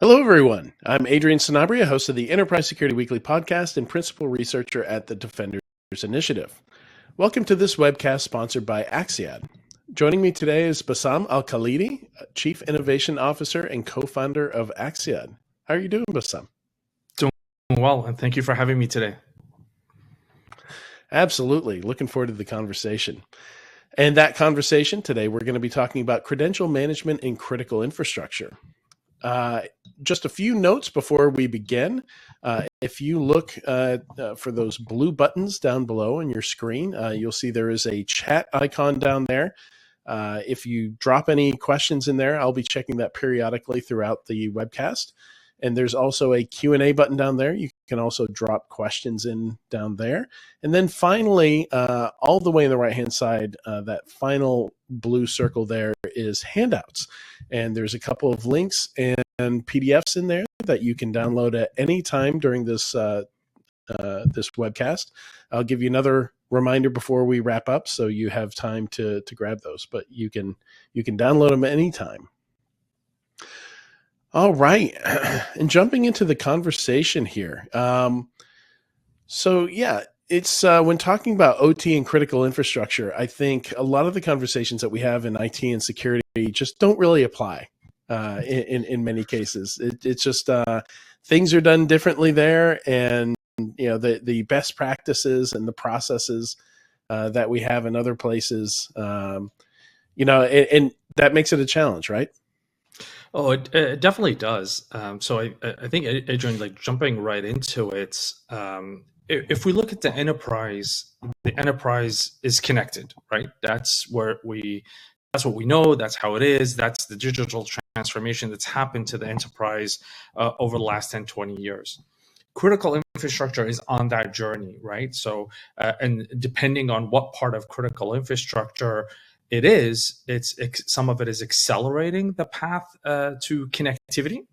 Hello, everyone. I'm Adrian Sanabria, host of the Enterprise Security Weekly podcast and principal researcher at the Defenders Initiative. Welcome to this webcast sponsored by Axiad. Joining me today is Bassam Al-Khalidi, Chief Innovation Officer and co-founder of Axiad. How are you doing, Bassam? Doing well, and thank you for having me today. Absolutely. Looking forward to the conversation. And that conversation today, we're going to be talking about credential management in critical infrastructure. Just a few notes before we begin. If you look for those blue buttons down below on your screen, you'll see there is a chat icon down there. If you drop any questions in there, I'll be checking that periodically throughout the webcast. And there's also a Q&A button down there. You can also drop questions in down there. And then finally, all the way on the right-hand side, that final blue circle there is handouts. And there's a couple of links and PDFs in there that you can download at any time during this this webcast. I'll give you another reminder before we wrap up, so you have time to grab those. But you can download them anytime. All right, and jumping into the conversation here. So yeah, it's when talking about OT and critical infrastructure, I think a lot of the conversations that we have in IT and security just don't really apply in many cases. It's just things are done differently there, and the best practices and the processes that we have in other places, and that makes it a challenge, right? Oh, it definitely does. So I think, Adrian, like jumping right into it, if we look at the enterprise is connected, right? That's what we know. That's how it is. That's the digital transformation that's happened to the enterprise over the last 10, 20 years. Critical infrastructure is on that journey, right? So, and depending on what part of critical infrastructure it is, some of it is accelerating the path to connectivity,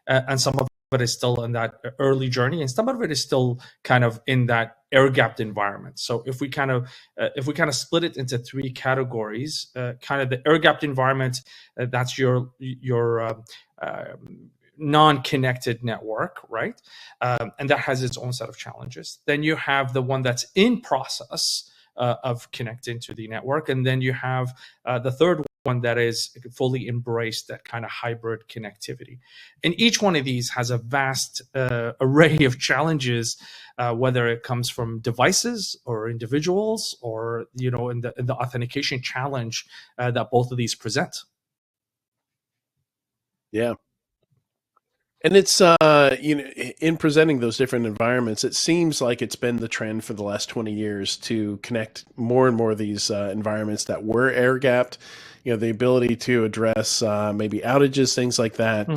and some of it is still in that early journey, and some of it is still kind of in that air-gapped environment. So if we kind of split it into three categories, kind of the air-gapped environment, that's your non-connected network, right? And that has its own set of challenges. Then you have the one that's in process of connecting to the network. And then you have the third one that is fully embraced that kind of hybrid connectivity. And each one of these has a vast array of challenges, whether it comes from devices or individuals or, in the authentication challenge that both of these present. Yeah. And it's, in presenting those different environments, it seems like it's been the trend for the last 20 years to connect more and more of these environments that were air-gapped, the ability to address maybe outages, things like that,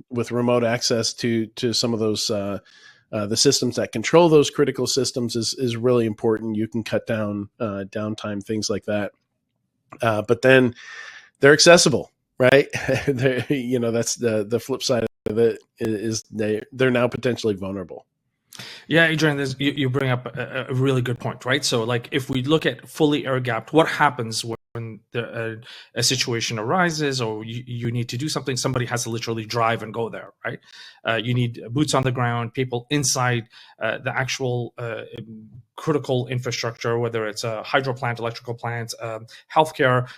with remote access to some of those, the systems that control those critical systems is really important. You can cut down downtime, things like that. But then they're accessible, right? That's the flip side of it is they're now potentially vulnerable. Yeah, Adrian, you bring up a really good point, right? So like if we look at fully air-gapped, what happens when a situation arises or you need to do something, somebody has to literally drive and go there, right? You need boots on the ground, people inside the actual critical infrastructure, whether it's a hydro plant, electrical plant, healthcare,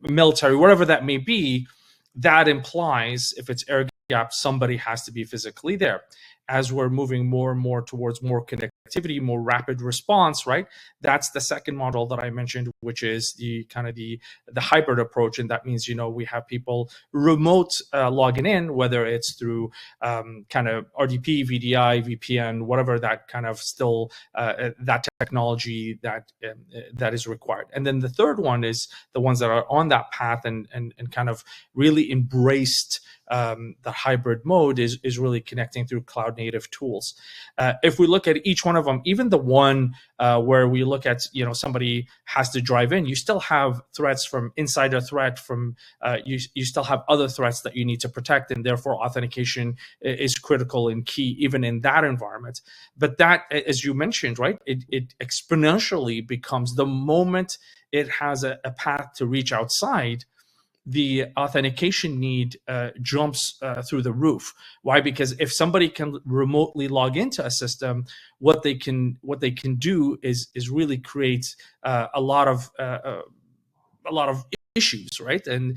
military, whatever that may be. That implies if it's air-gapped, somebody has to be physically there. As we're moving more and more towards more connectivity, more rapid response, right? That's the second model that I mentioned, which is the kind of the hybrid approach. And that means, we have people remote logging in, whether it's through kind of RDP, VDI, VPN, whatever that kind of still that technology that is required. And then the third one is the ones that are on that path and kind of really embraced the hybrid mode is really connecting through cloud native tools. If we look at each one of them, even the one where we look at, somebody has to drive in, you still have threats from insider threat, from you still have other threats that you need to protect, and therefore authentication is critical and key even in that environment. But that, as you mentioned, right, it exponentially becomes the moment it has a path to reach outside. the authentication need jumps through the roof. Why? Because if somebody can remotely log into a system, what they can do is really create a lot of issues, right? And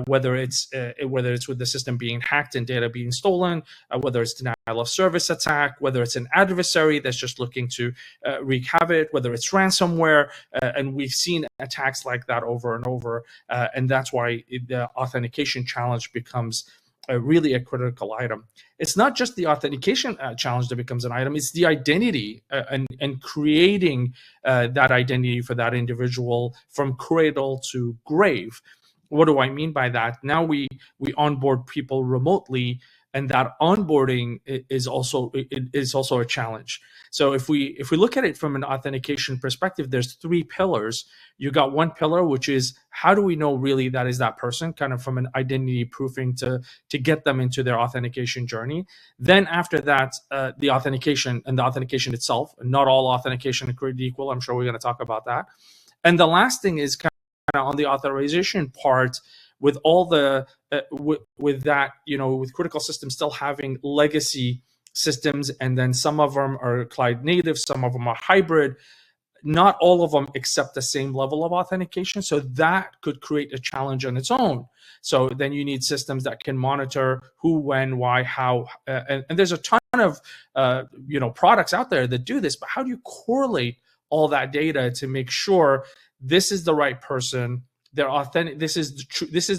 whether it's with the system being hacked and data being stolen, whether it's denial of service attack, whether it's an adversary that's just looking to wreak havoc, whether it's ransomware, and we've seen attacks like that over and over, and that's why the authentication challenge becomes really a critical item. It's not just the authentication challenge that becomes an item, it's the identity and creating that identity for that individual from cradle to grave. What do I mean by that? Now we onboard people remotely, and that onboarding is also a challenge. So if we look at it from an authentication perspective, there's three pillars. You got one pillar, which is how do we know really that is that person, kind of from an identity proofing to get them into their authentication journey. Then after that, the authentication and the authentication itself. Not all authentication is created equal. I'm sure we're going to talk about that. And the last thing is kind of on the authorization part, with all the with that, with critical systems still having legacy systems, and then some of them are cloud native, some of them are hybrid. Not all of them accept the same level of authentication, so that could create a challenge on its own. So then you need systems that can monitor who, when, why, how, and there's a ton of products out there that do this. But how do you correlate all that data to make sure this is the right person? They're authentic. This is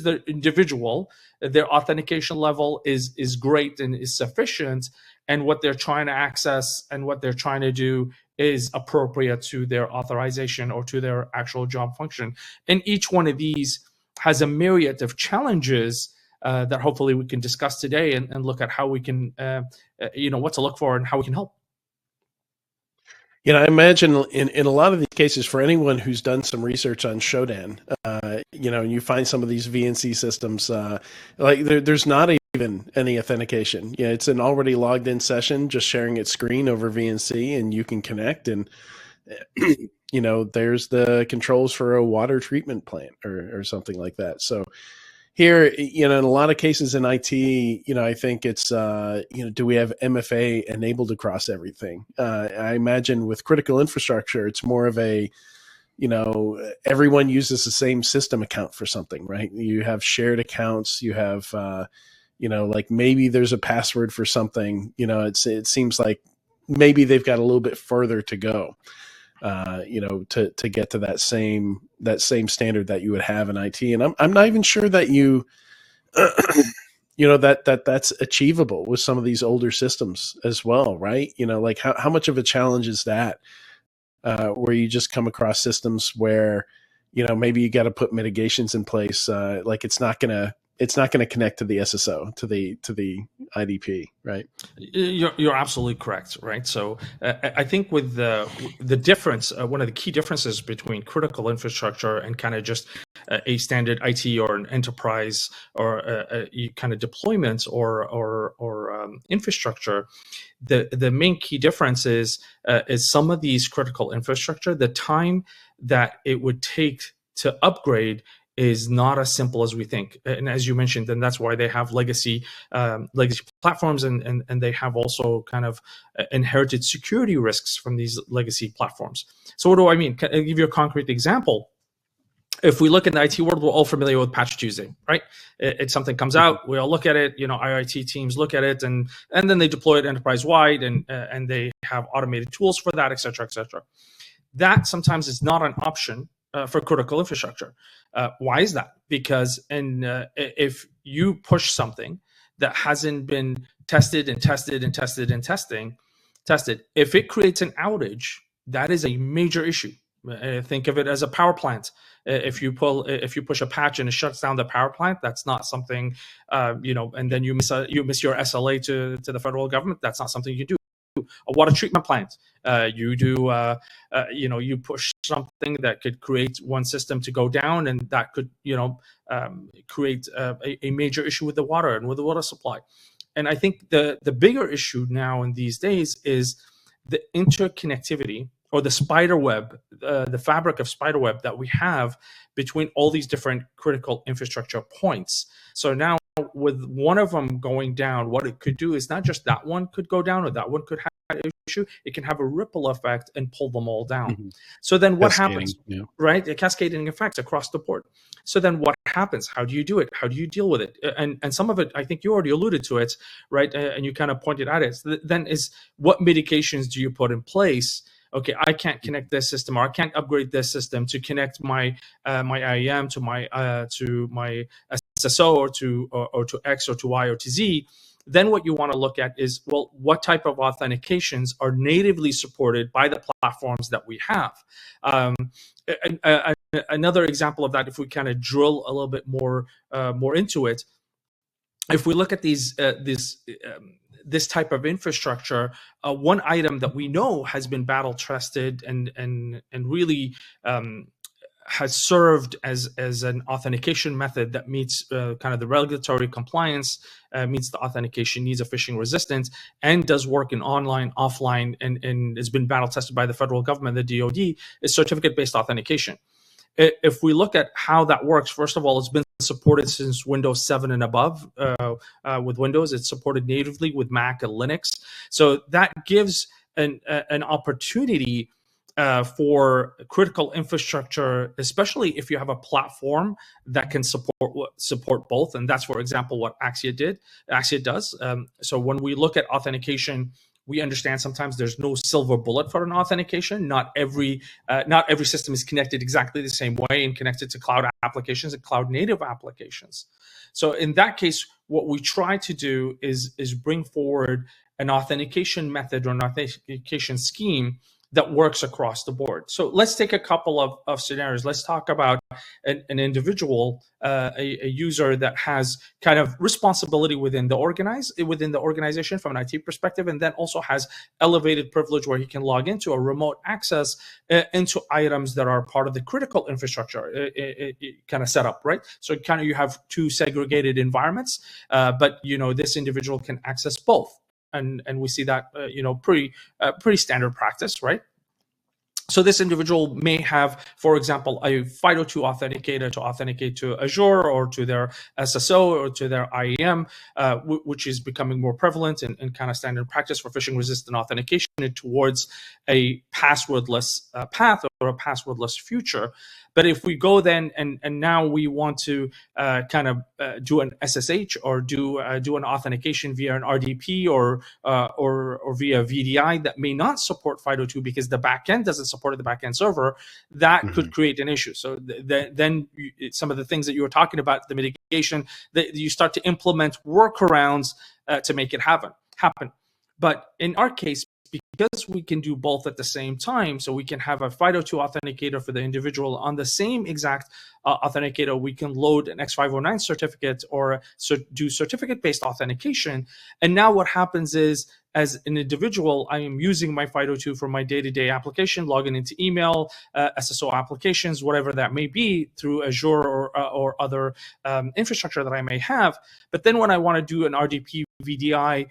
the individual. Their authentication level is great and is sufficient, and what they're trying to access and what they're trying to do is appropriate to their authorization or to their actual job function. And each one of these has a myriad of challenges that hopefully we can discuss today and look at how we can, what to look for and how we can help. I imagine in a lot of these cases, for anyone who's done some research on Shodan, and you find some of these VNC systems, like there's not even any authentication. It's an already logged in session, just sharing its screen over VNC, and you can connect. And there's the controls for a water treatment plant or something like that. So here, in a lot of cases in IT, I think it's, do we have MFA enabled across everything? I imagine with critical infrastructure, it's more of a, everyone uses the same system account for something, right? You have shared accounts, you have, like maybe there's a password for something, it seems like maybe they've got a little bit further to go. To get to that same standard that you would have in IT. And I'm not even sure that you, that's achievable with some of these older systems as well, right? Like how much of a challenge is that, where you just come across systems where, maybe you got to put mitigations in place. Like it's not going to connect to the SSO, to the IDP, right? You're absolutely correct, right? So I think with the difference, one of the key differences between critical infrastructure and kind of just a standard IT or an enterprise or a kind of deployments or infrastructure, the main key difference is some of these critical infrastructure, the time that it would take to upgrade is not as simple as we think. And as you mentioned, and that's why they have legacy platforms, and they have also kind of inherited security risks from these legacy platforms. So what do I mean? I'll give you a concrete example. If we look in the IT world, we're all familiar with Patch Tuesday, right? It's something comes out, we all look at it, IIT teams look at it, and then they deploy it enterprise-wide, and they have automated tools for that, et cetera, et cetera. That sometimes is not an option for critical infrastructure. Why is that? Because if you push something that hasn't been tested, if it creates an outage, that is a major issue. Think of it as a power plant. If you push a patch and it shuts down the power plant, that's not something, and then you miss your SLA to the federal government. That's not something you do. A water treatment plant, you push something that could create one system to go down, and that could create a major issue with the water and with the water supply. And I think the bigger issue now in these days is the interconnectivity or the spider web, the fabric of spider web that we have between all these different critical infrastructure points. So now with one of them going down, what it could do is not just that one could go down or that one could have an issue, it can have a ripple effect and pull them all down. Mhm. So then what Cascading, happens? yeah. Right? The cascading effects across the board. So then what happens? How do you do it? How do you deal with it? And some of it, I think you already alluded to it, right? And you kind of pointed at it. Then is what mitigations do you put in place? Okay, I can't connect this system, or I can't upgrade this system to connect my my IAM to my SSO or to X or to Y or to Z. Then what you want to look at is, well, what type of authentications are natively supported by the platforms that we have? Another example of that, if we kind of drill a little bit more into it, if we look at this type of infrastructure, one item that we know has been battle tested and really has served as an authentication method that meets kind of the regulatory compliance, meets the authentication needs of phishing resistance, and does work in online, offline, and has been battle tested by the federal government, the DoD, is certificate-based authentication. If we look at how that works, first of all, it's been supported since Windows 7 and above. With Windows, it's supported natively with Mac and Linux. So that gives an opportunity for critical infrastructure, especially if you have a platform that can support both. And that's, for example, what Axiad does. So when we look at authentication, we understand sometimes there's no silver bullet for an authentication. Not every system is connected exactly the same way and connected to cloud applications and cloud native applications. So in that case, what we try to do is bring forward an authentication method or an authentication scheme that works across the board. So let's take a couple of scenarios. Let's talk about an individual, a user that has kind of responsibility within the organization from an IT perspective, and then also has elevated privilege where he can log into a remote access into items that are part of the critical infrastructure kind of setup, right? So kind of you have two segregated environments, but this individual can access both. And we see that pretty standard practice, right? So this individual may have, for example, a FIDO2 authenticator to authenticate to Azure or to their SSO or to their IAM, which is becoming more prevalent and kind of standard practice for phishing-resistant authentication towards a passwordless path or a passwordless future. But if we go then and now we want to do an SSH or do an authentication via an RDP or via VDI that may not support FIDO2 because the backend doesn't support the backend server, that could create an issue. So then some of the things that you were talking about, the mitigation, that you start to implement workarounds to make it happen. But in our case, because we can do both at the same time, so we can have a FIDO2 authenticator for the individual on the same exact authenticator, we can load an X509 certificate or do certificate-based authentication. And now what happens is, as an individual, I am using my FIDO2 for my day-to-day application, logging into email, SSO applications, whatever that may be, through Azure or other infrastructure that I may have. But then when I want to do an RDP, VDI,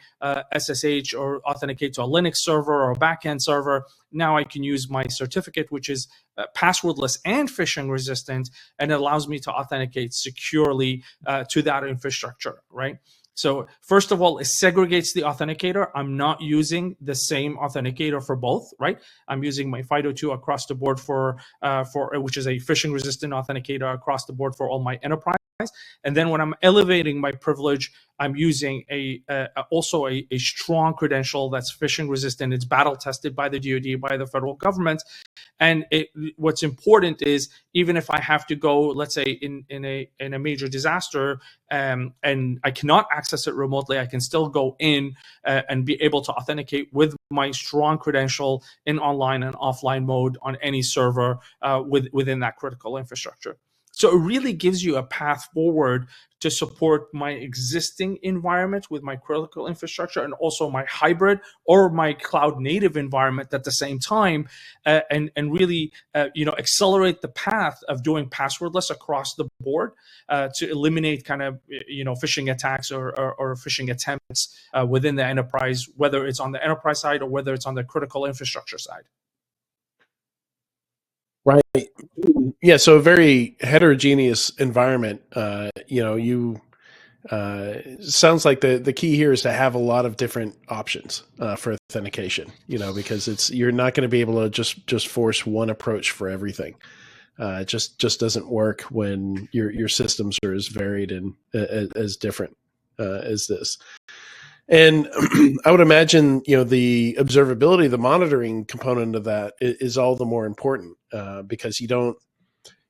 SSH, or authenticate to a Linux server or a backend server, now I can use my certificate, which is passwordless and phishing resistant, and it allows me to authenticate securely to that infrastructure, right? So first of all, it segregates the authenticator. I'm not using the same authenticator for both, right? I'm using my FIDO2 across the board for which is a phishing resistant authenticator across the board for all my enterprise. And then when I'm elevating my privilege, I'm using also a strong credential that's phishing resistant. It's battle tested by the DoD, by the federal government. And what's important is, even if I have to go, let's say in a major disaster, and I cannot access it remotely, I can still go in and be able to authenticate with my strong credential in online and offline mode on any server within that critical infrastructure. So it really gives you a path forward to support my existing environment with my critical infrastructure and also my hybrid or my cloud native environment at the same time, and really accelerate the path of doing passwordless across the board to eliminate kind of phishing attacks or phishing attempts within the enterprise, whether it's on the enterprise side or whether it's on the critical infrastructure side. Right. Yeah. So a very heterogeneous environment. Sounds like the key here is to have a lot of different options for authentication. Because you're not going to be able to just force one approach for everything. It just doesn't work when your systems are as varied and as different as this. And I would imagine, the observability, the monitoring component of that is all the more important because you don't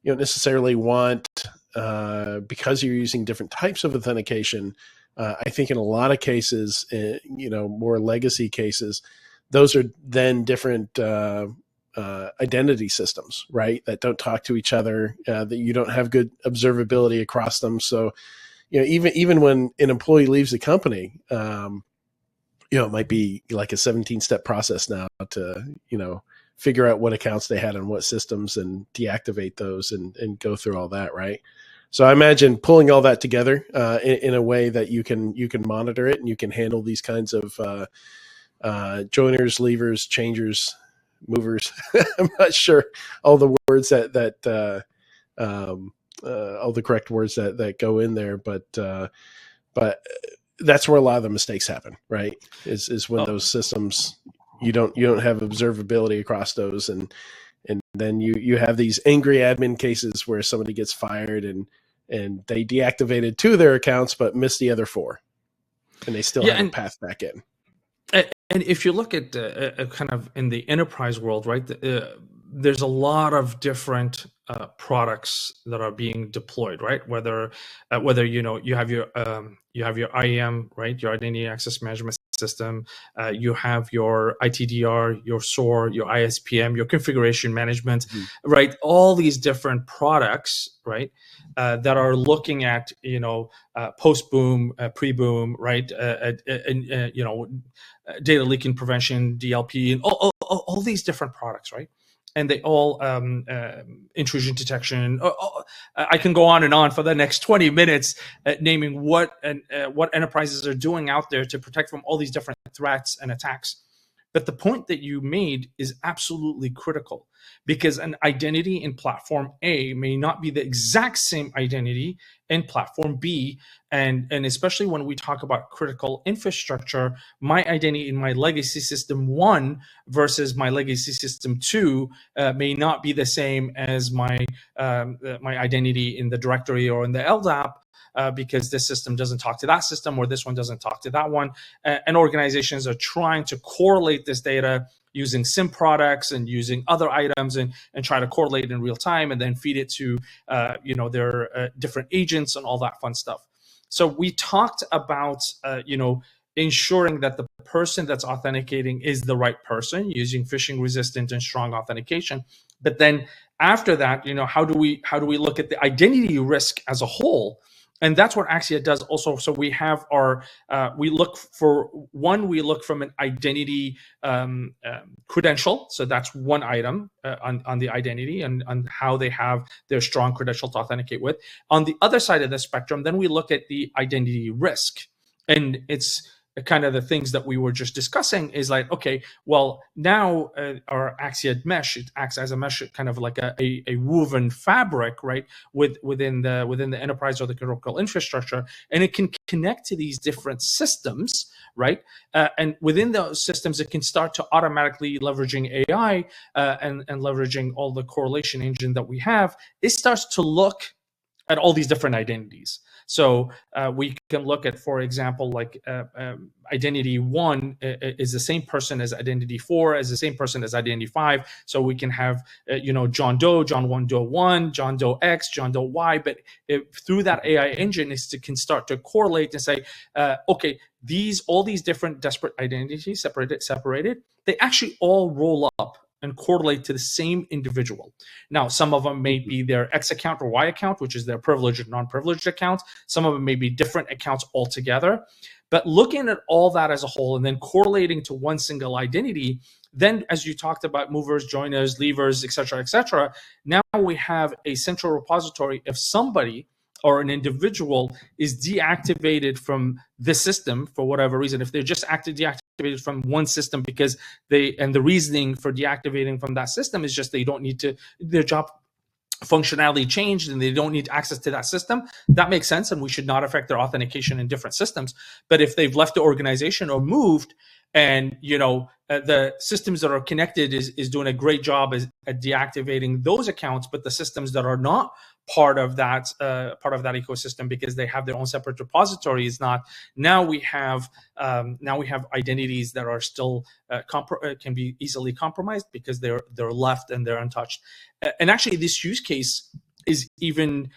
necessarily want, because you're using different types of authentication. I think in a lot of cases, more legacy cases, those are then different identity systems, right? That don't talk to each other, that you don't have good observability across them. So, even when an employee leaves the company, it might be like a 17-step process now to, figure out what accounts they had on what systems and deactivate those and go through all that, right? So I imagine pulling all that together in a way that you can monitor it and you can handle these kinds of joiners, leavers, changers, movers. I'm not sure all the words that all the correct words that go in there, but that's where a lot of the mistakes happen, right? Is when those systems you don't have observability across those, and then you have these angry admin cases where somebody gets fired and they deactivated 2 of their accounts but missed the other 4, and they still have a path back in. And if you look at kind of in the enterprise world, right, there's a lot of different products that are being deployed, right? Whether you have your IAM, right, your identity access management system, you have your ITDR, your SOAR, your ISPM, your configuration management, right? All these different products, right, that are looking at post boom, pre boom, right, data leaking prevention, DLP, and all these different products, right? And they all intrusion detection. I can go on and on for the next 20 minutes naming what enterprises are doing out there to protect from all these different threats and attacks. But the point that you made is absolutely critical, because an identity in platform A may not be the exact same identity in platform B. And especially when we talk about critical infrastructure, my identity in my legacy system 1 versus my legacy system 2 may not be the same as my identity in the directory or in the LDAP. Because this system doesn't talk to that system, or this one doesn't talk to that one. And organizations are trying to correlate this data using SIM products and using other items and try to correlate in real time and then feed it to their different agents and all that fun stuff. So we talked about ensuring that the person that's authenticating is the right person using phishing resistant and strong authentication. But then after that, how do we look at the identity risk as a whole? And that's what Axiad does also. So we have we look from an identity credential. So that's one item on the identity and on how they have their strong credential to authenticate with. On the other side of the spectrum, then we look at the identity risk. And it's kind of the things that we were just discussing is like, okay, well, now our Axiad mesh, it acts as a mesh, kind of like a woven fabric, right, within the enterprise or the critical infrastructure, and it can connect to these different systems, right, and within those systems, it can start to automatically leveraging AI and leveraging all the correlation engine that we have. It starts to look at all these different identities. So we can look at, for example, like identity 1 is the same person as identity 4, as the same person as identity 5. So we can have, John Doe, John 1 Doe 1, John Doe X, John Doe Y. But through that AI engine, can start to correlate and say, okay, all these different disparate identities separated, they actually all roll up and correlate to the same individual. Now, some of them may be their X account or Y account, which is their privileged and non-privileged accounts. Some of them may be different accounts altogether. But looking at all that as a whole and then correlating to one single identity, then as you talked about movers, joiners, leavers, et cetera, now we have a central repository. If somebody or an individual is deactivated from the system for whatever reason, if they're just deactivated from one system because the reasoning for deactivating from that system is just they don't need to, their job functionality changed and they don't need access to that system, that makes sense, and we should not affect their authentication in different systems. But if they've left the organization or moved, and the systems that are connected is doing a great job at deactivating those accounts, but the systems that are not part of that ecosystem because they have their own separate repository is not. Now we have identities that are still can be easily compromised because they're left and they're untouched. And actually, this use case is even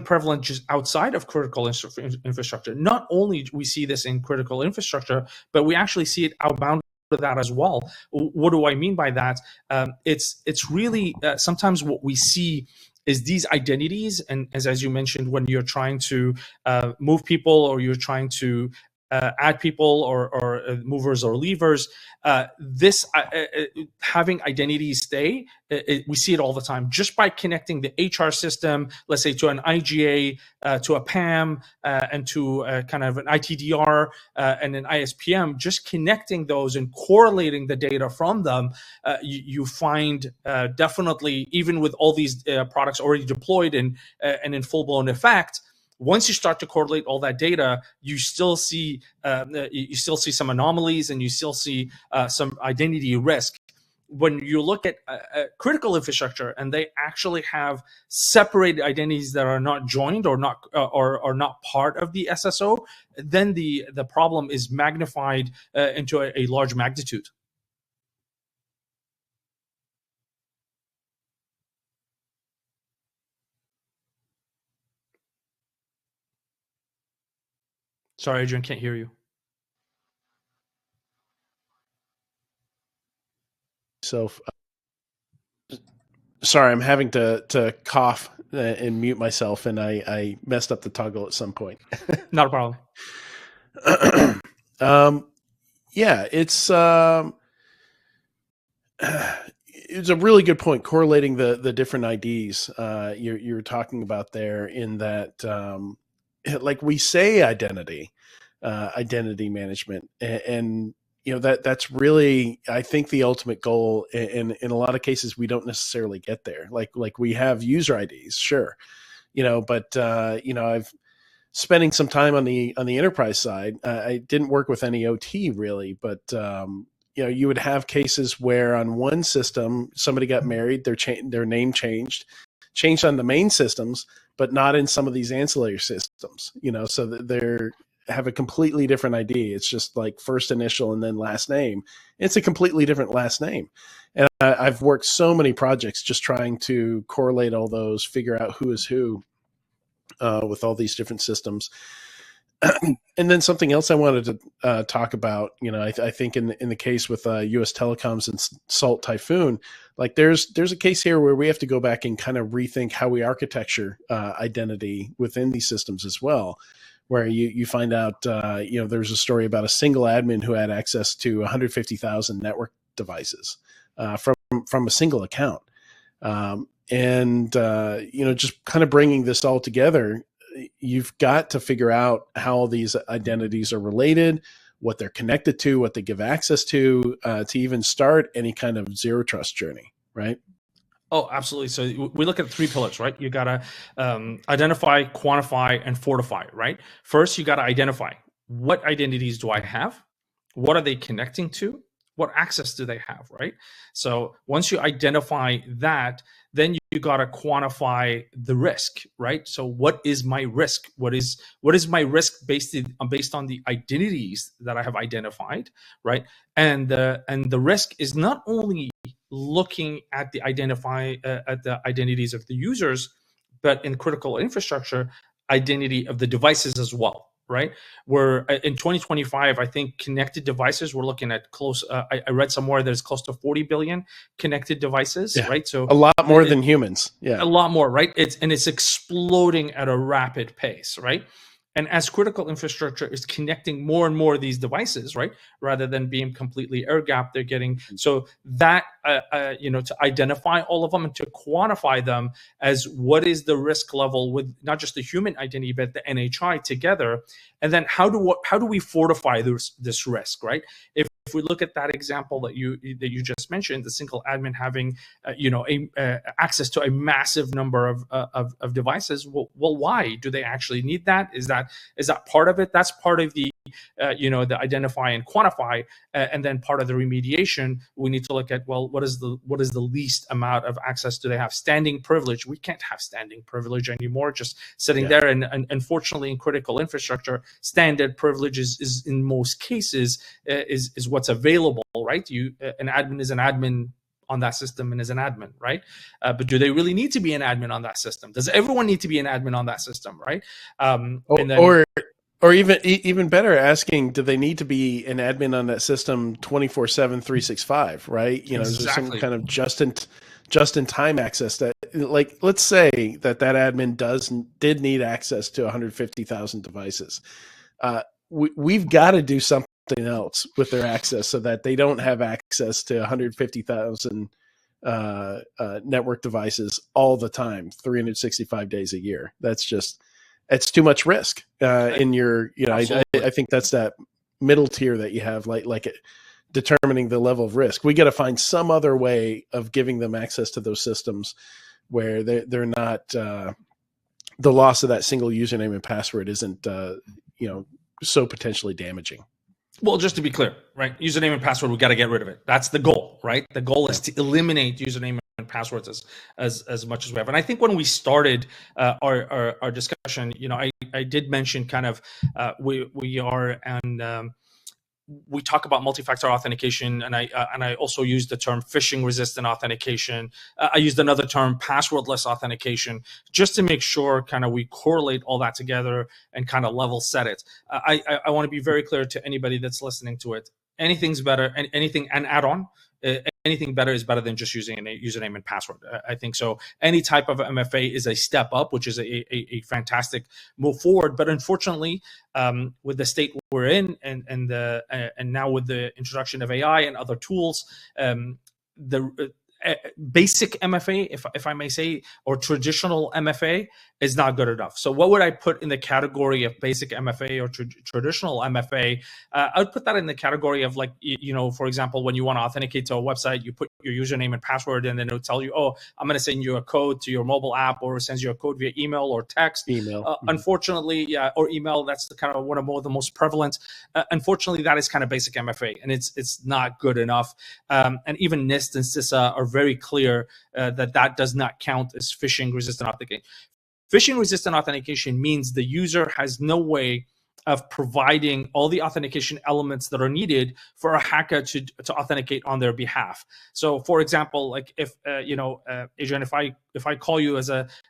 prevalent just outside of critical infrastructure. Not only do we see this in critical infrastructure, but we actually see it outbound to that as well. What do I mean by that? It's really sometimes what we see is these identities, and as you mentioned, when you're trying to move people or you're trying to add people or movers or leavers, having identities stay, we see it all the time just by connecting the HR system, let's say to an IGA, to a PAM, and to kind of an ITDR and an ISPM. Just connecting those and correlating the data from them, you find definitely, even with all these products already deployed and in full-blown effect, once you start to correlate all that data, you still see some anomalies, and you still see some identity risk. When you look at critical infrastructure, and they actually have separated identities that are not joined or not part of the SSO, then the problem is magnified into a large magnitude. Sorry, Adrian, can't hear you. So, sorry, I'm having to cough and mute myself, and I messed up the toggle at some point. Not a problem. Yeah, it's a really good point, correlating the different IDs you're talking about there, in that like we say identity management, and that's really, I think, the ultimate goal. And in a lot of cases we don't necessarily get there. Like we have user IDs, sure, but I've spending some time on the enterprise side. I didn't work with any OT really, but you would have cases where on one system somebody got married, their name changed on the main systems, but not in some of these ancillary systems. So they're have a completely different ID. It's just like first initial and then last name. It's a completely different last name. And I've worked so many projects just trying to correlate all those, figure out who is who with all these different systems. And then something else I wanted to talk about, I think in the case with US Telecoms and Salt Typhoon, like there's a case here where we have to go back and kind of rethink how we architecture identity within these systems as well, where you find out, there's a story about a single admin who had access to 150,000 network devices from a single account. Just kind of bringing this all together, you've got to figure out how these identities are related, what they're connected to, what they give access to even start any kind of zero trust journey, right? Oh, absolutely. So we look at 3 pillars, right? You got to identify, quantify, and fortify, right? First, you got to identify, what identities do I have? What are they connecting to? What access do they have, right? So once you identify that, then you got to quantify the risk, right? So what is my risk? What is my risk based on the identities that I have identified, right? And the risk is not only looking at the identities of the users, but in critical infrastructure, identity of the devices as well, right? Where in 2025, I think connected devices, we're looking at close. I read somewhere there's close to 40 billion connected devices, yeah, right? So a lot more than humans. Yeah, a lot more, right? It's exploding at a rapid pace, right? And as critical infrastructure is connecting more and more of these devices, right, rather than being completely air gapped, they're getting so that to identify all of them and to quantify them as what is the risk level with not just the human identity but the NHI together, and then how do we fortify this risk, right? If we look at that example that you just mentioned, the single admin having access to a massive number of devices, well, why do they actually need that? Is that part of it? That's part of the the identify and quantify, and then part of the remediation. We need to look at, well, what is the least amount of access do they have? Standing privilege. We can't have standing privilege anymore, just sitting there. And unfortunately, in critical infrastructure, standard privilege is in most cases is what's available, right? An admin is an admin on that system and is an admin, right? But do they really need to be an admin on that system? Does everyone need to be an admin on that system, right? Or even better, asking, do they need to be an admin on that system 24/7, 365, right? Exactly. Is there some kind of just in time access that, like, let's say that admin did need access to 150,000 devices. We've got to do something else with their access so that they don't have access to 150,000 network devices all the time, 365 days a year. It's too much risk in your, I think that's that middle tier that you have, like determining the level of risk. We got to find some other way of giving them access to those systems where they're not, the loss of that single username and password isn't, so potentially damaging. Well, just to be clear, right? Username and password, we got to get rid of it. That's the goal, right? The goal is to eliminate username and passwords as much as we have. And I think when we started our discussion, I did mention kind of we are and we talk about multi-factor authentication, and I also used the term phishing-resistant authentication. I used another term, passwordless authentication, just to make sure kind of we correlate all that together and kind of level set it. I want to be very clear to anybody that's listening to it. Anything's better, and anything an add-on. Anything better is better than just using a username and password. I think so. Any type of MFA is a step up, which is a fantastic move forward. But unfortunately, with the state we're in, and now with the introduction of AI and other tools, the basic MFA, if I may say, or traditional MFA is not good enough. So what would I put in the category of basic MFA or traditional MFA? I would put that in the category of, like, for example, when you want to authenticate to a website, you put your username and password, and then it'll tell you, oh, I'm going to send you a code to your mobile app, or it sends you a code via email or text. Unfortunately, or email, that's the kind of one of the most prevalent. Unfortunately, that is kind of basic MFA, and it's not good enough. And even NIST and CISA are very clear that does not count as phishing-resistant authentication. Phishing-resistant authentication means the user has no way of providing all the authentication elements that are needed for a hacker to authenticate on their behalf. So, for example, like if Adrian, if I call you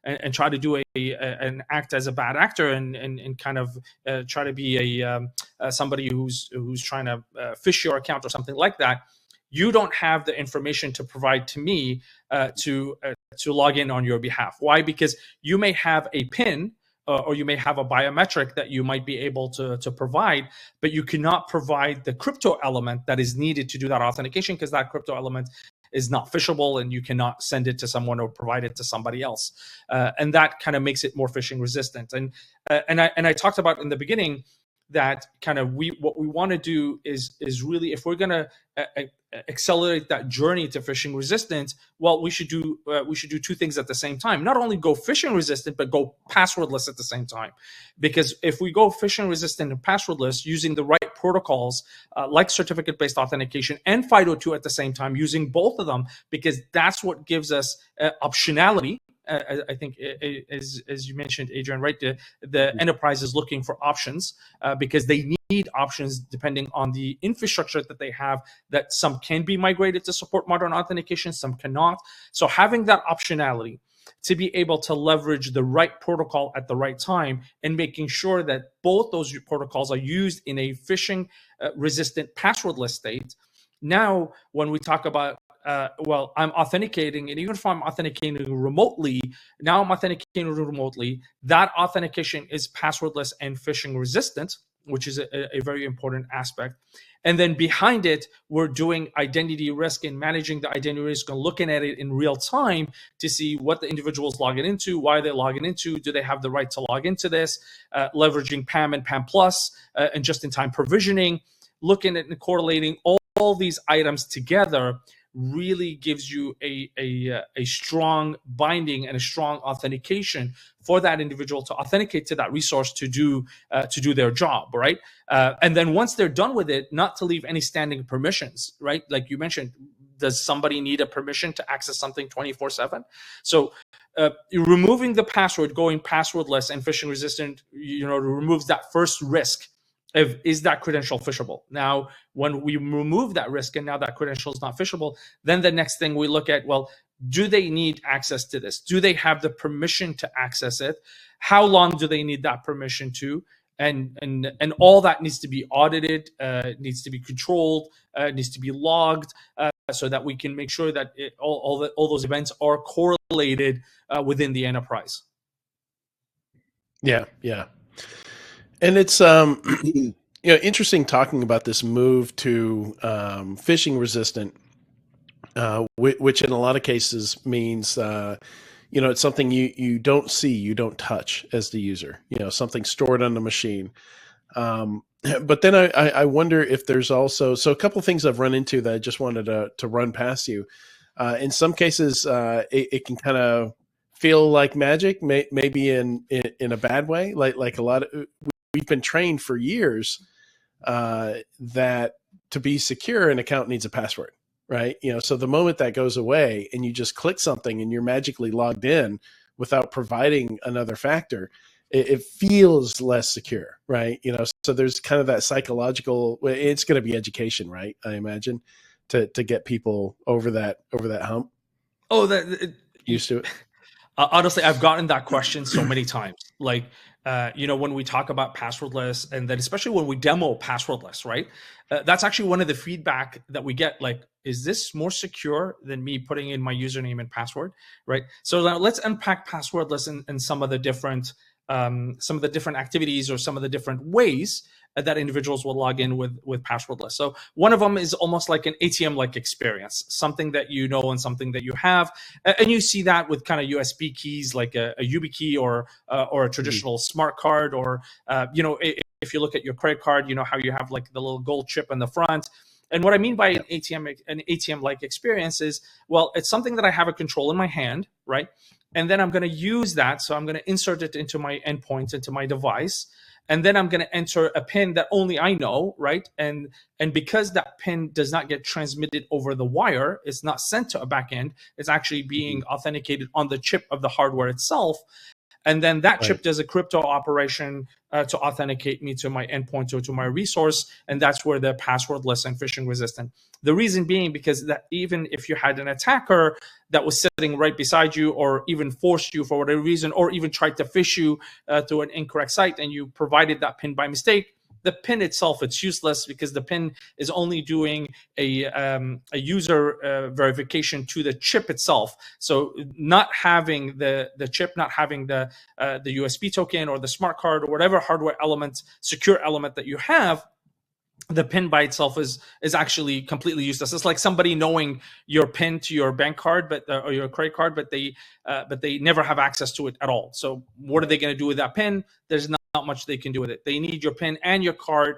and try to do an act as a bad actor and kind of try to be somebody who's trying to phish your account or something like that, you don't have the information to provide to me to log in on your behalf. Why? Because you may have a PIN or you may have a biometric that you might be able to provide, but you cannot provide the crypto element that is needed to do that authentication, because that crypto element is not phishable and you cannot send it to someone or provide it to somebody else. And that kind of makes it more phishing resistant. And I talked about in the beginning that kind of what we want to do is really, if we're going to accelerate that journey to phishing resistant, well, we should do two things at the same time. Not only go phishing resistant, but go passwordless at the same time. Because if we go phishing resistant and passwordless using the right protocols, like certificate-based authentication and FIDO2 at the same time, using both of them, because that's what gives us optionality. I think, as you mentioned, Adrian, right? The enterprise is looking for options because they need options depending on the infrastructure that they have, that some can be migrated to support modern authentication, some cannot. So having that optionality to be able to leverage the right protocol at the right time and making sure that both those protocols are used in a phishing resistant passwordless state. Now, when we talk about well, I'm authenticating, and even if I'm authenticating remotely, now I'm authenticating remotely. That authentication is passwordless and phishing resistant, which is a very important aspect. And then behind it, we're doing identity risk and managing the identity risk and looking at it in real time to see what the individual's logging into, why they're logging into, do they have the right to log into this, leveraging PAM and PAM Plus, and just-in-time provisioning, looking at and correlating all these items together really gives you a strong binding and a strong authentication for that individual to authenticate to that resource to do their job, right? And then once they're done with it, not to leave any standing permissions, right? Like you mentioned, does somebody need a permission to access something 24/7? So removing the password, going passwordless and phishing resistant, removes that first risk. Is that credential phishable? Now, when we remove that risk and now that credential is not phishable, then the next thing we look at, well, do they need access to this? Do they have the permission to access it? How long do they need that permission to? And all that needs to be audited, needs to be controlled, needs to be logged, so that we can make sure that all those events are correlated within the enterprise. Yeah. And it's interesting talking about this move to phishing resistant, which in a lot of cases means it's something you don't see, you don't touch as the user. Something stored on the machine. But then I wonder if there's also a couple of things I've run into that I just wanted to run past you. In some cases, it can kind of feel like magic, maybe in a bad way, like a lot of. We've been trained for years that to be secure, an account needs a password, right? So the moment that goes away and you just click something and you're magically logged in without providing another factor, it feels less secure, right? So there's kind of that psychological. It's going to be education, right? I imagine to get people over that hump. Oh, used to it. Honestly, I've gotten that question so many times. Like, when we talk about passwordless, and then especially when we demo passwordless, right? That's actually one of the feedback that we get. Like, is this more secure than me putting in my username and password, right? So now let's unpack passwordless and some of the different activities or some of the different ways that individuals will log in with passwordless. So one of them is almost like an ATM-like experience, something that you know and something that you have, and you see that with kind of USB keys like a YubiKey or a traditional smart card, or if you look at your credit card, how you have like the little gold chip in the front. And what I mean by an ATM-like experience is, well, it's something that I have a control in my hand, right? And then I'm going to use that. So I'm going to insert it into my endpoint, into my device. And then I'm going to enter a PIN that only I know, right? And because that PIN does not get transmitted over the wire, it's not sent to a backend, it's actually being authenticated on the chip of the hardware itself. And then that chip does a crypto operation to authenticate me to my endpoint or to my resource. And that's where the passwordless and phishing resistant. The reason being because that even if you had an attacker that was sitting right beside you, or even forced you for whatever reason, or even tried to phish you to an incorrect site, and you provided that PIN by mistake, the PIN itself, it's useless, because the PIN is only doing a user verification to the chip itself. So not having the chip, not having the USB token or the smart card or whatever hardware element, secure element that you have, the PIN by itself is actually completely useless. It's like somebody knowing your PIN to your bank card, or your credit card, but they never have access to it at all. So what are they going to do with that PIN? There's not much they can do with it. They need your PIN and your card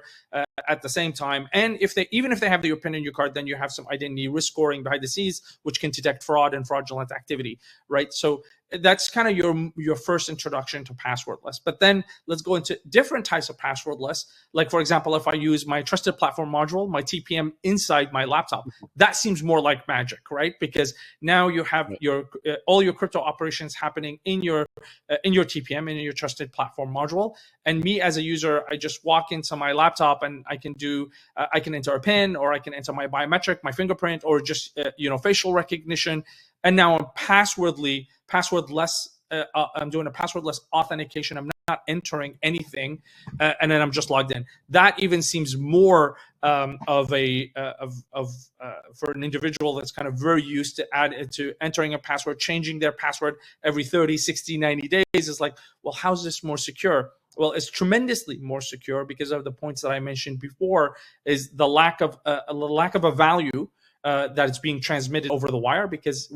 at the same time. And even if they have your PIN and your card, then you have some identity risk scoring behind the scenes, which can detect fraud and fraudulent activity, right? So that's kind of your first introduction to passwordless. But then let's go into different types of passwordless. Like, for example, if I use my trusted platform module, my TPM inside my laptop, that seems more like magic, right? Because now you have all your crypto operations happening in your TPM, in your trusted platform module. And me as a user, I just walk into my laptop and I can enter a PIN, or I can enter my biometric, my fingerprint, or just facial recognition. And now I'm passwordless. I'm doing a passwordless authentication. I'm not entering anything, and then I'm just logged in. That even seems more of for an individual that's kind of very used to entering a password, changing their password every 30, 60, 90 days. Is like, well, how's this more secure? Well, it's tremendously more secure because of the points that I mentioned before. Is the lack of a value that is being transmitted over the wire, because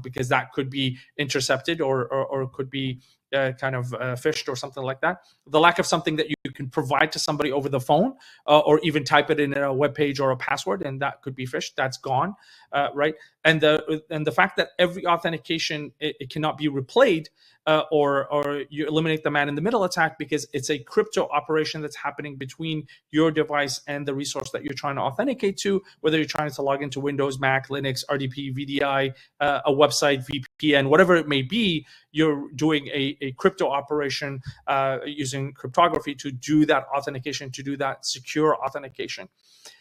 because that could be intercepted or could be phished or something like that. The lack of something that you can provide to somebody over the phone, or even type it in a web page or a password, and that could be phished. That's gone, right? And the fact that every authentication it cannot be replayed, or you eliminate the man in the middle attack, because it's a crypto operation that's happening between your device and the resource that you're trying to authenticate to, whether you're trying to log into Windows, Mac, Linux, RDP, VDI, a website, VPN, whatever it may be. You're doing a crypto operation using cryptography to do that authentication, to do that secure authentication.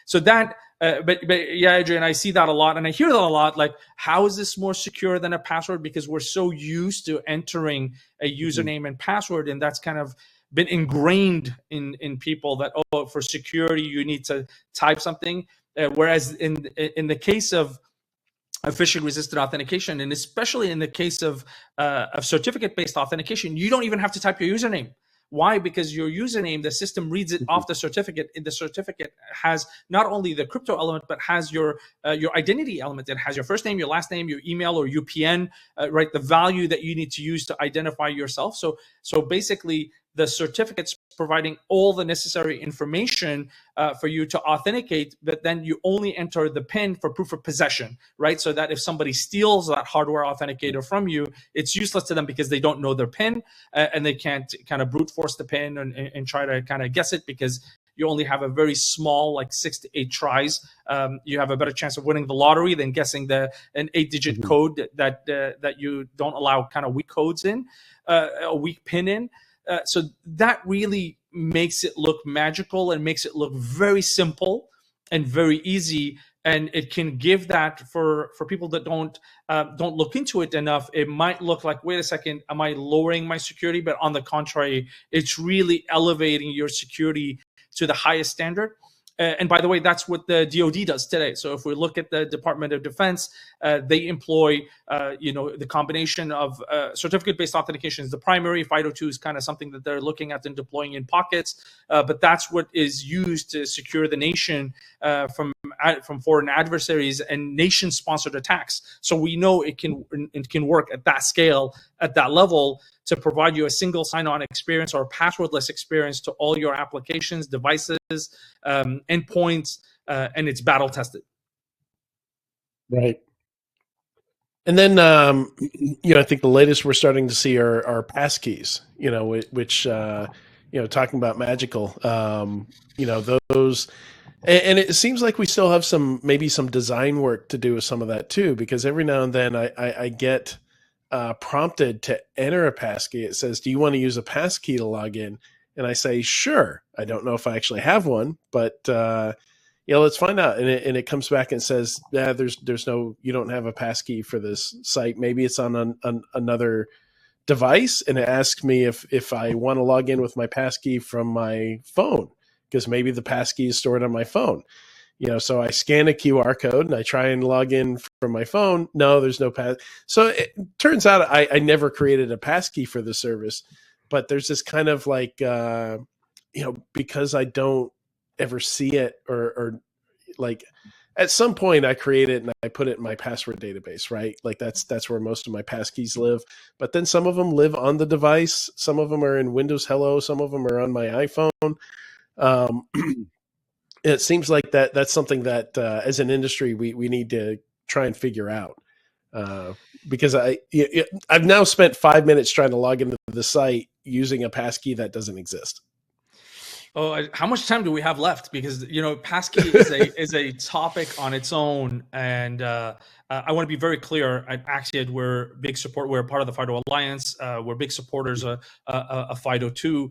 So that, but yeah, Adrian, I see that a lot, and I hear that a lot. Like, how is this more secure than a password? Because we're so used to entering a username and password, and that's kind of been ingrained in people that, oh, for security you need to type something. Whereas in the case of phishing-resistant authentication, and especially in the case of certificate-based authentication, you don't even have to type your username. Why? Because your username, the system reads it off the certificate. The certificate has not only the crypto element, but has your identity element. It has your first name, your last name, your email or UPN, right? The value that you need to use to identify yourself. So basically, the certificate's providing all the necessary information for you to authenticate, but then you only enter the PIN for proof of possession, right? So that if somebody steals that hardware authenticator from you, it's useless to them because they don't know their PIN, and they can't kind of brute force the PIN and try to kind of guess it, because you only have a very small, like 6 to 8 tries. You have a better chance of winning the lottery than guessing an 8-digit code that you don't allow kind of weak codes in, a weak PIN in. So that really makes it look magical and makes it look very simple and very easy. And it can give that for people that don't look into it enough. It might look like, wait a second, am I lowering my security? But on the contrary, it's really elevating your security to the highest standard. And by the way, that's what the DoD does today. So if we look at the Department of Defense, they employ, the combination of certificate-based authentication is the primary. FIDO2 is kind of something that they're looking at and deploying in pockets. But that's what is used to secure the nation from foreign adversaries and nation-sponsored attacks. So we know it can work at that scale, at that level, to provide you a single sign-on experience or a passwordless experience to all your applications, devices, endpoints, and it's battle tested. Right. And then, I think the latest we're starting to see are passkeys, which, talking about magical, those, and it seems like we still have maybe some design work to do with some of that too, because every now and then I get prompted to enter a passkey. It says, do you want to use a passkey to log in? And I say, sure. I don't know if I actually have one, but let's find out. And it comes back and says, yeah, you don't have a passkey for this site. Maybe it's on another device. And it asks me if I want to log in with my passkey from my phone, because maybe the passkey is stored on my phone. So I scan a QR code and I try and log in from my phone. No, there's no pass. So it turns out I never created a passkey for the service, but there's this kind of like, because I don't ever see it or like at some point I create it and I put it in my password database, right? Like that's where most of my passkeys live. But then some of them live on the device. Some of them are in Windows Hello. Some of them are on my iPhone. It seems like that's something that as an industry we need to try and figure out, because I've now spent 5 minutes trying to log into the site using a passkey that doesn't exist. Oh, how much time do we have left? Because passkey is a topic on its own, and I want to be very clear. At Axiad, we're part of the FIDO Alliance. We're big supporters of FIDO2.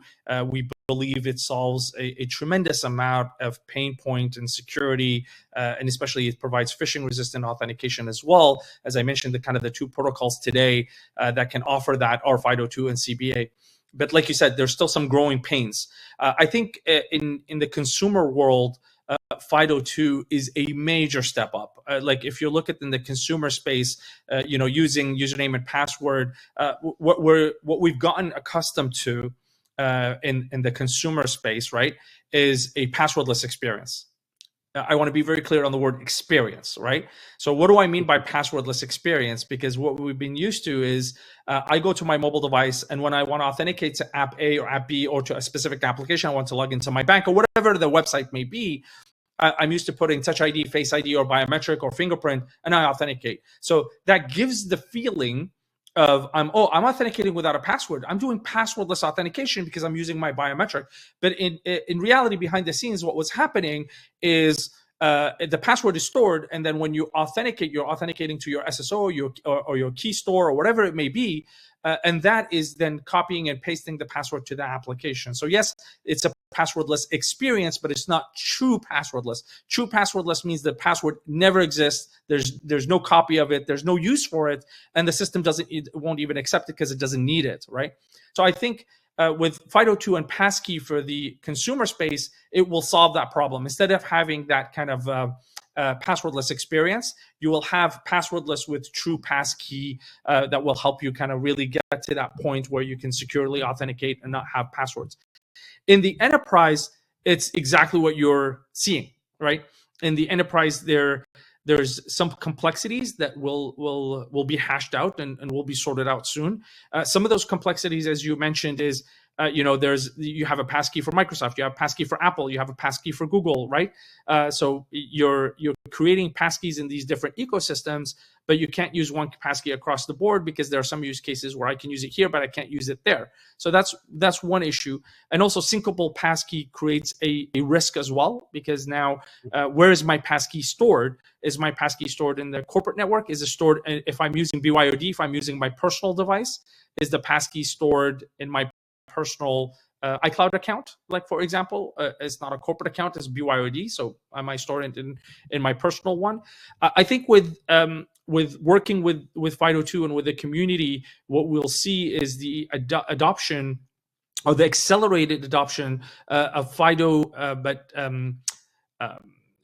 We believe it solves a tremendous amount of pain point and security, and especially it provides phishing-resistant authentication as well. As I mentioned, the two protocols today that can offer that are FIDO2 and CBA. But like you said, there's still some growing pains. I think in the consumer world, FIDO2 is a major step up. Like if you look at in the consumer space, using username and password, what we've gotten accustomed to in the consumer space, right, is a passwordless experience. I want to be very clear on the word experience, right? So what do I mean by passwordless experience? Because what we've been used to is I go to my mobile device, and when I want to authenticate to app A or app B or to a specific application, I want to log into my bank or whatever the website may be, I'm used to putting Touch ID, Face ID, or biometric or fingerprint, and I authenticate. So that gives the feeling of I'm authenticating without a password. I'm doing passwordless authentication because I'm using my biometric. But in reality, behind the scenes, what was happening is the password is stored, and then when you authenticate, you're authenticating to your SSO, or your key store, or whatever it may be, and that is then copying and pasting the password to the application. So yes, it's a passwordless experience, but it's not true passwordless. True passwordless means the password never exists. There's no copy of it. There's no use for it, and the system won't even accept it because it doesn't need it, right? So I think with FIDO2 and passkey for the consumer space, it will solve that problem. Instead of having that kind of passwordless experience, you will have passwordless with true passkey that will help you kind of really get to that point where you can securely authenticate and not have passwords. In the enterprise, it's exactly what you're seeing, right? In the enterprise, there's some complexities that will be hashed out and will be sorted out soon. Some of those complexities, as you mentioned, is you have a passkey for Microsoft, you have a passkey for Apple, you have a passkey for Google, right? So you're creating passkeys in these different ecosystems, but you can't use one passkey across the board because there are some use cases where I can use it here, but I can't use it there. So that's one issue. And also syncable passkey creates a risk as well, because now where is my passkey stored? Is my passkey stored in the corporate network? Is it stored, if I'm using BYOD, if I'm using my personal device, is the passkey stored in my personal iCloud account? Like, for example, it's not a corporate account, it's BYOD. So I might store it in my personal one. I think with working with FIDO2 and with the community, what we'll see is the adoption or the accelerated adoption of FIDO, but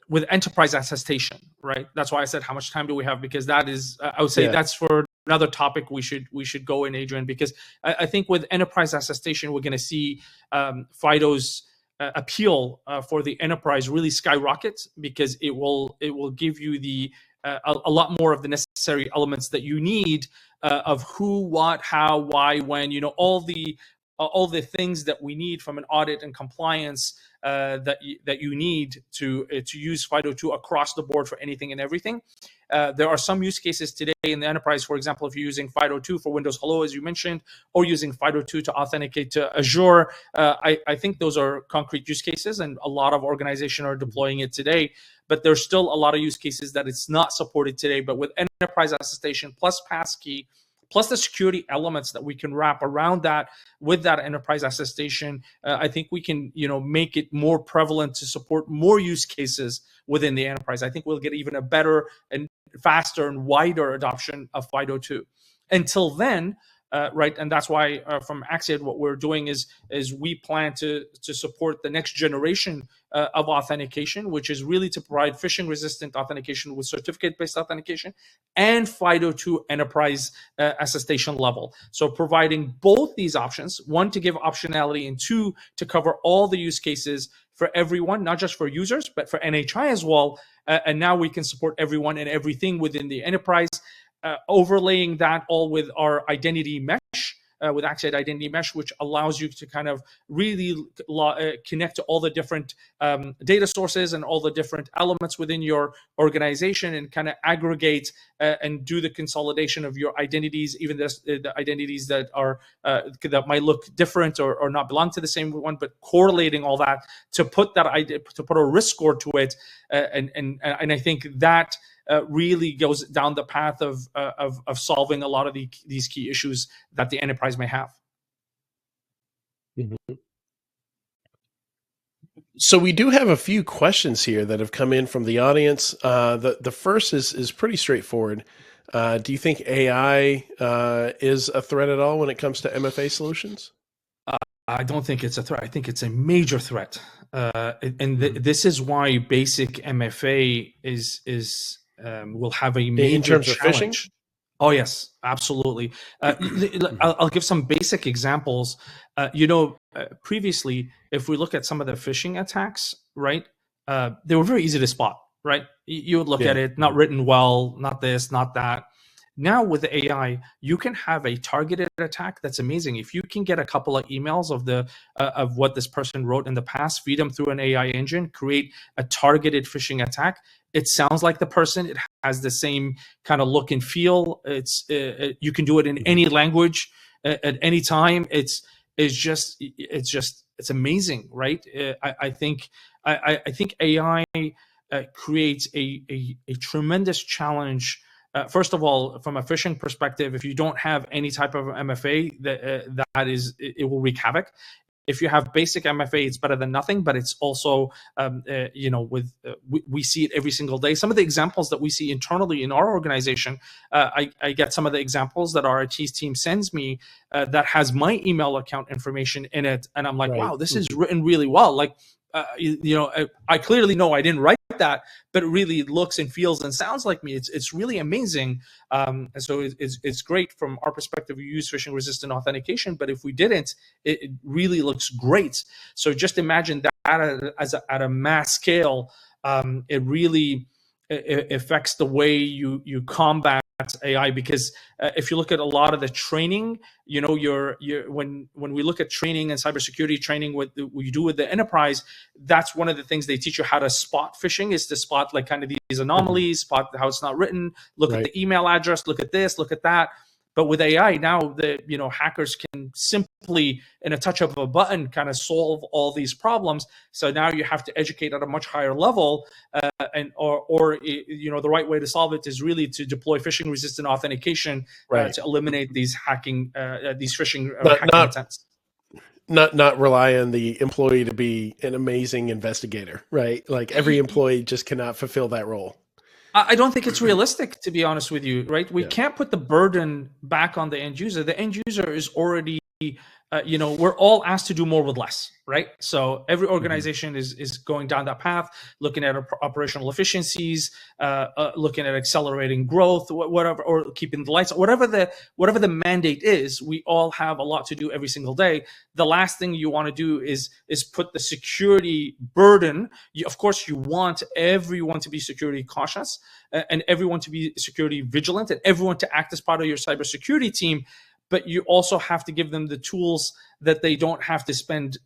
with enterprise attestation, right? That's why I said, how much time do we have? Because that is, I would say that's for another topic we should go in, Adrian, because I think with enterprise attestation, we're going to see FIDO's appeal for the enterprise really skyrocket, because it will give you a lot more of the necessary elements that you need of who, what, how, why, when, all the things that we need from an audit and compliance that you need to use FIDO2 across the board for anything and everything. There are some use cases today in the enterprise, for example, if you're using FIDO2 for Windows Hello, as you mentioned, or using FIDO2 to authenticate to Azure. I think those are concrete use cases, and a lot of organizations are deploying it today. But there's still a lot of use cases that it's not supported today. But with enterprise attestation plus passkey, plus the security elements that we can wrap around that with that enterprise attestation, I think we can, make it more prevalent to support more use cases within the enterprise. I think we'll get even a better and faster and wider adoption of FIDO2. Until then, right, and that's why from Axiad, what we're doing is we plan to support the next generation of authentication, which is really to provide phishing-resistant authentication with certificate-based authentication and FIDO2 enterprise attestation level. So providing both these options, one, to give optionality, and two, to cover all the use cases for everyone, not just for users, but for NHI as well. And now we can support everyone and everything within the enterprise. Overlaying that all with our identity mesh, with Axiad Identity Mesh, which allows you to kind of really connect to all the different data sources and all the different elements within your organization, and kind of aggregate and do the consolidation of your identities, even the identities that are that might look different or not belong to the same one, but correlating all that to put a risk score to it, and I think that really goes down the path of solving a lot of these key issues that the enterprise may have. Mm-hmm. So we do have a few questions here that have come in from the audience. The first is pretty straightforward. Do you think AI is a threat at all when it comes to MFA solutions? I don't think it's a threat. I think it's a major threat, and this is why basic MFA will have a In major terms of phishing? challenge. Oh yes, absolutely. I'll give some basic examples. Previously, if we look at some of the phishing attacks, right, they were very easy to spot. Right, you would look Yeah. at it, not written well, not this, not that. Now with the AI, you can have a targeted attack that's amazing. If you can get a couple of emails of what this person wrote in the past, feed them through an AI engine, create a targeted phishing attack. It sounds like the person. It has the same kind of look and feel. You can do it in any language at any time. It's amazing, right? I think AI creates a tremendous challenge. First of all, from a phishing perspective, if you don't have any type of MFA, it will wreak havoc. If you have basic MFA, it's better than nothing, but it's also, we see it every single day. Some of the examples that we see internally in our organization, I get some of the examples that our IT team sends me that has my email account information in it. And I'm like, wow, this is written really well. Like, I clearly know I didn't write that, but it really looks and feels and sounds like me. It's really amazing. And so it's great from our perspective. We use phishing resistant authentication, but if we didn't, it really looks great. So just imagine that at a mass scale. It really affects the way you combat AI, because if you look at a lot of the training, when we look at training and cybersecurity training, what you do with the enterprise, that's one of the things they teach you how to spot phishing, is to spot like kind of these anomalies, spot how it's not written, look at the email address, look at this, look at that. But with AI now, hackers can simply, in a touch of a button, kind of solve all these problems. So now you have to educate at a much higher level, or the right way to solve it is really to deploy phishing-resistant authentication to eliminate these hacking, these phishing hacking attempts. Not rely on the employee to be an amazing investigator, right? Like every employee just cannot fulfill that role. I don't think it's realistic, to be honest with you, right? We can't put the burden back on the end user. The end user is already, we're all asked to do more with less, right? So every organization is going down that path, looking at operational efficiencies, looking at accelerating growth, whatever, or keeping the lights, whatever the mandate is. We all have a lot to do every single day. The last thing you want to do is put the security burden. Of course, you want everyone to be security cautious, and everyone to be security vigilant, and everyone to act as part of your cybersecurity team. But you also have to give them the tools that they don't have to spend,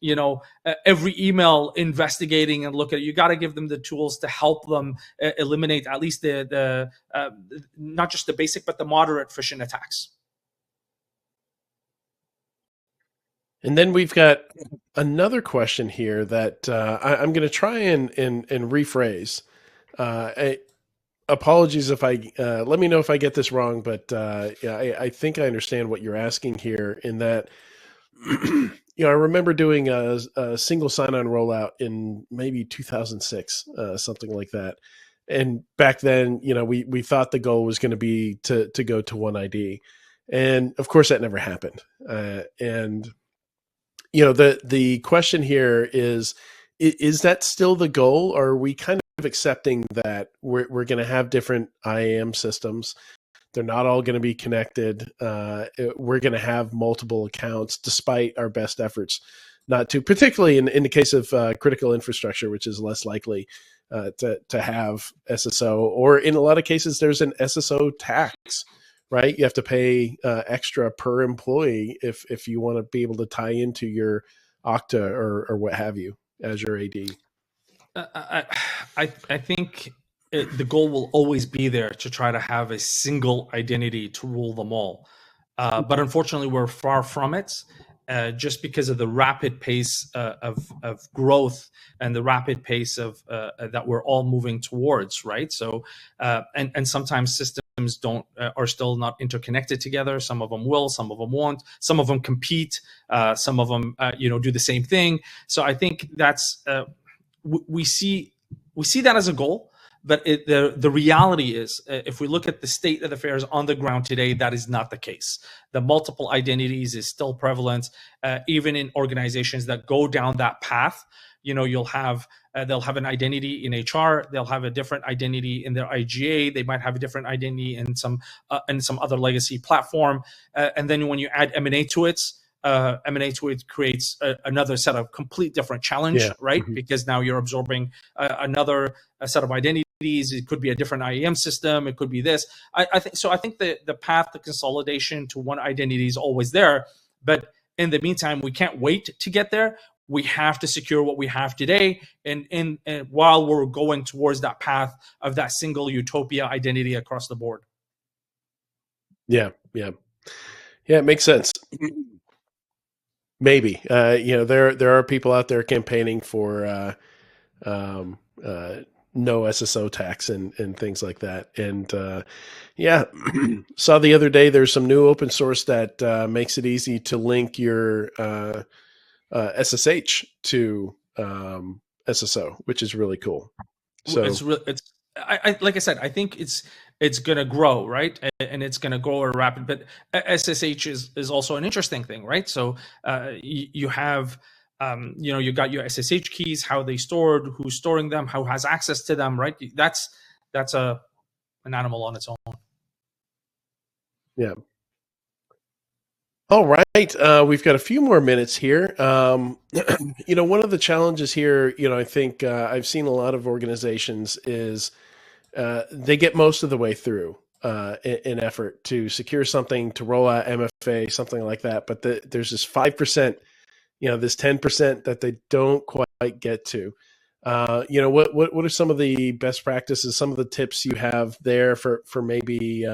every email investigating and look at it. You got to give them the tools to help them eliminate at least the not just the basic, but the moderate phishing attacks. And then we've got another question here that I'm going to try and rephrase. Apologies if I let me know if I get this wrong, but I think I understand what you're asking here. In that, I remember doing a single sign-on rollout in maybe 2006, something like that. And back then, we thought the goal was going to be to go to One ID, and of course that never happened. And the question here is that still the goal, or are we kind of accepting that we're going to have different IAM systems? They're not all going to be connected. We're going to have multiple accounts despite our best efforts not to, particularly in the case of critical infrastructure, which is less likely to have SSO, or in a lot of cases, there's an SSO tax, right? You have to pay extra per employee if you want to be able to tie into your Okta or what have you, Azure AD. I think the goal will always be there to try to have a single identity to rule them all. But unfortunately, we're far from it, just because of the rapid pace of growth and the rapid pace of that we're all moving towards, right? So, and sometimes systems are still not interconnected together. Some of them will, some of them won't. Some of them compete. Some of them, do the same thing. So I think that's we see that as a goal, But the reality is, if we look at the state of affairs on the ground today, that is not the case. The multiple identities is still prevalent, even in organizations that go down that path. You'll have they'll have an identity in HR, they'll have a different identity in their IGA, they might have a different identity in some other legacy platform, and then when you add M&A to it, creates another set of complete different challenge, right? Mm-hmm. Because now you're absorbing another set of identities. It could be a different IAM system. It could be this. I think the path to consolidation to one identity is always there. But in the meantime, we can't wait to get there. We have to secure what we have today, and while we're going towards that path of that single utopia identity across the board. Yeah, it makes sense. Maybe there are people out there campaigning for no SSO tax and things like that. And saw the other day there's some new open source that makes it easy to link your SSH to SSO, which is really cool. So like I said, I think it's going to grow, right? And it's going to grow at a rapid, but SSH is also an interesting thing, right? So you have, you got your SSH keys, how they stored, who's storing them, who has access to them, right? That's an animal on its own. Yeah. All right. We've got a few more minutes here. One of the challenges here, I think I've seen a lot of organizations is they get most of the way through in effort to secure something, to roll out MFA, something like that. But there's this 5%, this 10% that they don't quite get to. What are some of the best practices, some of the tips you have there for maybe,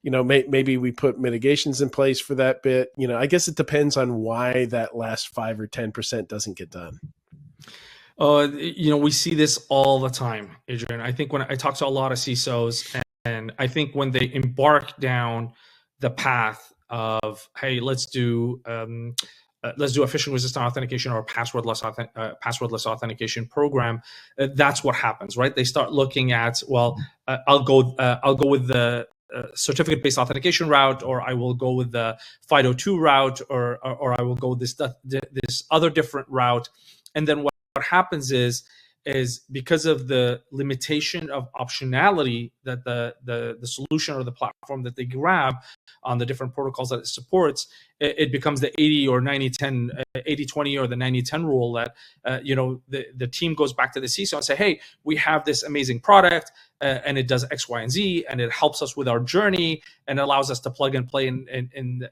maybe we put mitigations in place for that bit? I guess it depends on why that last 5 or 10% doesn't get done. We see this all the time, Adrian. I think when I talk to a lot of CISOs, and I think when they embark down the path of, hey, let's do a phishing-resistant authentication or a passwordless authentication program, that's what happens, right? They start looking at, I'll go with the certificate-based authentication route, or I will go with the FIDO2 route, or I will go this other different route, and then what happens is because of the limitation of optionality that the solution or the platform that they grab on the different protocols that it supports, it becomes the 80 or 90-10, 80-20 or the 90-10 rule that, the team goes back to the CISO and say, hey, we have this amazing product and it does X, Y, and Z, and it helps us with our journey and allows us to plug and play in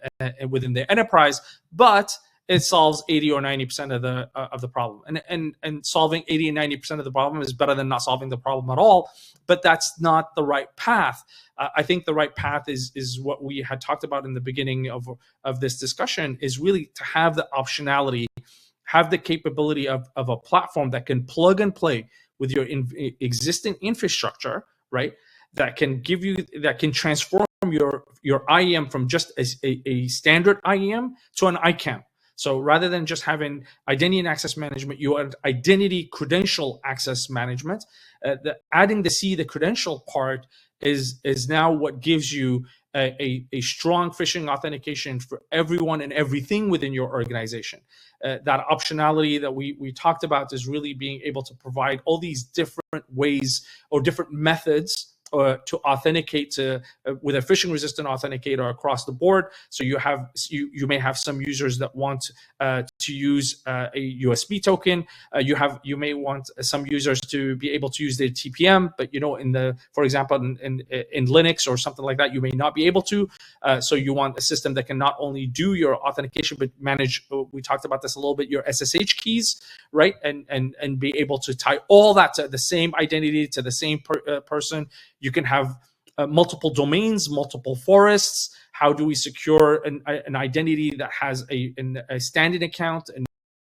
within the enterprise, but it solves 80 or 90% of the problem. And solving 80 and 90% of the problem is better than not solving the problem at all, but that's not the right path. I think the right path is what we had talked about in the beginning of this discussion, is really to have the optionality, have the capability of a platform that can plug and play with your existing infrastructure, right? That can transform your IAM from just a standard IAM to an ICAM. So rather than just having identity and access management, you have identity credential access management. Adding the credential part is now what gives you a strong phishing authentication for everyone and everything within your organization. That optionality that we talked about is really being able to provide all these different ways or different methods to authenticate with a phishing-resistant authenticator across the board. So you may have some users that want to use a USB token. You may want some users to be able to use their TPM, but for example, in Linux or something like that, you may not be able to. So you want a system that can not only do your authentication but manage. We talked about this a little bit. Your SSH keys, right, and be able to tie all that to the same identity, to the same person. You can have multiple domains, multiple forests. How do we secure an identity that has a standing account and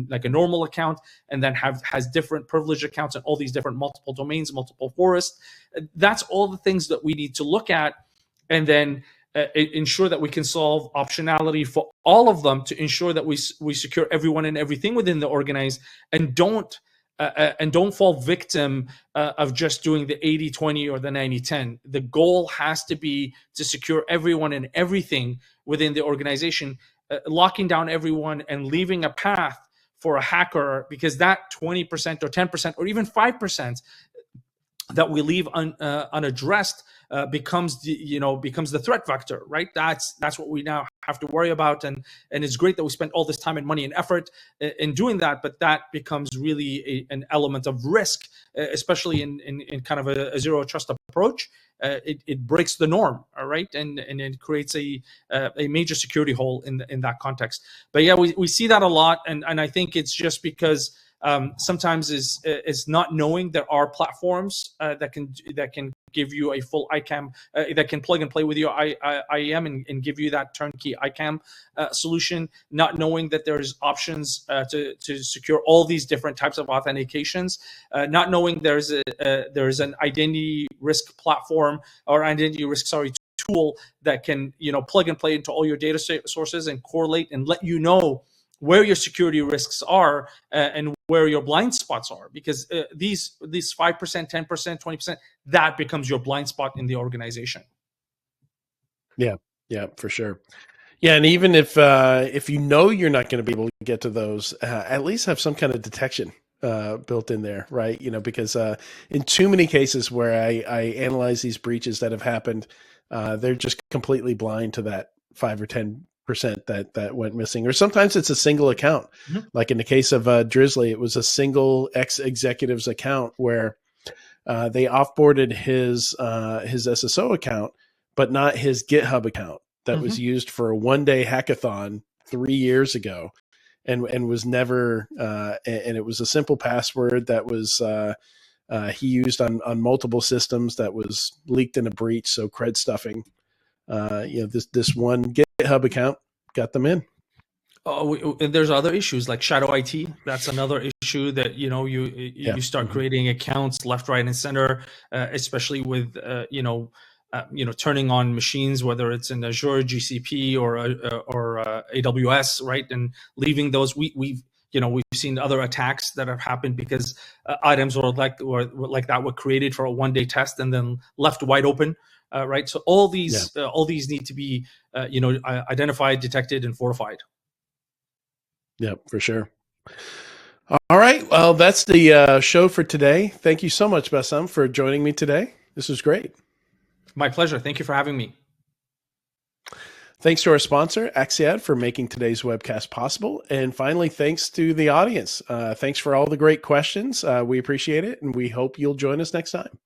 like a normal account, and then has different privileged accounts and all these different multiple domains, multiple forests? That's all the things that we need to look at, and then ensure that we can solve optionality for all of them to ensure that we secure everyone and everything within the organized, and don't and don't fall victim of just doing the 80-20 or the 90-10. The goal has to be to secure everyone and everything within the organization, locking down everyone and leaving a path for a hacker, because that 20% or 10% or even 5% that we leave unaddressed becomes the threat vector, right? That's what we now have to worry about, and it's great that we spent all this time and money and effort in doing that, but that becomes really an element of risk, especially in kind of a zero trust approach. It breaks the norm, all right, and it creates a major security hole in that context. But yeah, we see that a lot, and I think it's just because sometimes is not knowing there are platforms that can give you a full ICAM, that can plug and play with your IAM and give you that turnkey ICAM solution. Not knowing that there's options to secure all these different types of authentications. Not knowing there's an identity risk platform or identity risk tool that can plug and play into all your data sources and correlate and let you know where your security risks are and where your blind spots are, because these 5%, 10%, 20%, that becomes your blind spot in the organization. Yeah, for sure. Yeah, and even if you're not going to be able to get to those, at least have some kind of detection built in there, right? Because in too many cases where I analyze these breaches that have happened, they're just completely blind to that 5 or 10% that went missing. Or sometimes it's a single account. Mm-hmm. Like in the case of Drizzly, it was a single ex-executive's account where they offboarded his SSO account, but not his GitHub account that was used for a one-day hackathon 3 years ago, and was never and it was a simple password that was he used on multiple systems that was leaked in a breach. So cred stuffing. This one GitHub account got them in. And there's other issues like shadow IT. That's another issue that you start creating accounts left, right, and center, especially with turning on machines, whether it's in Azure, GCP, or AWS, right, and leaving those. We've seen other attacks that have happened because items like that were created for a one-day test and then left wide open. Right. So all these need to be, identified, detected, and fortified. Yeah, for sure. All right. Well, that's the show for today. Thank you so much, Bassam, for joining me today. This was great. My pleasure. Thank you for having me. Thanks to our sponsor, Axiad, for making today's webcast possible. And finally, thanks to the audience. Thanks for all the great questions. We appreciate it, and we hope you'll join us next time.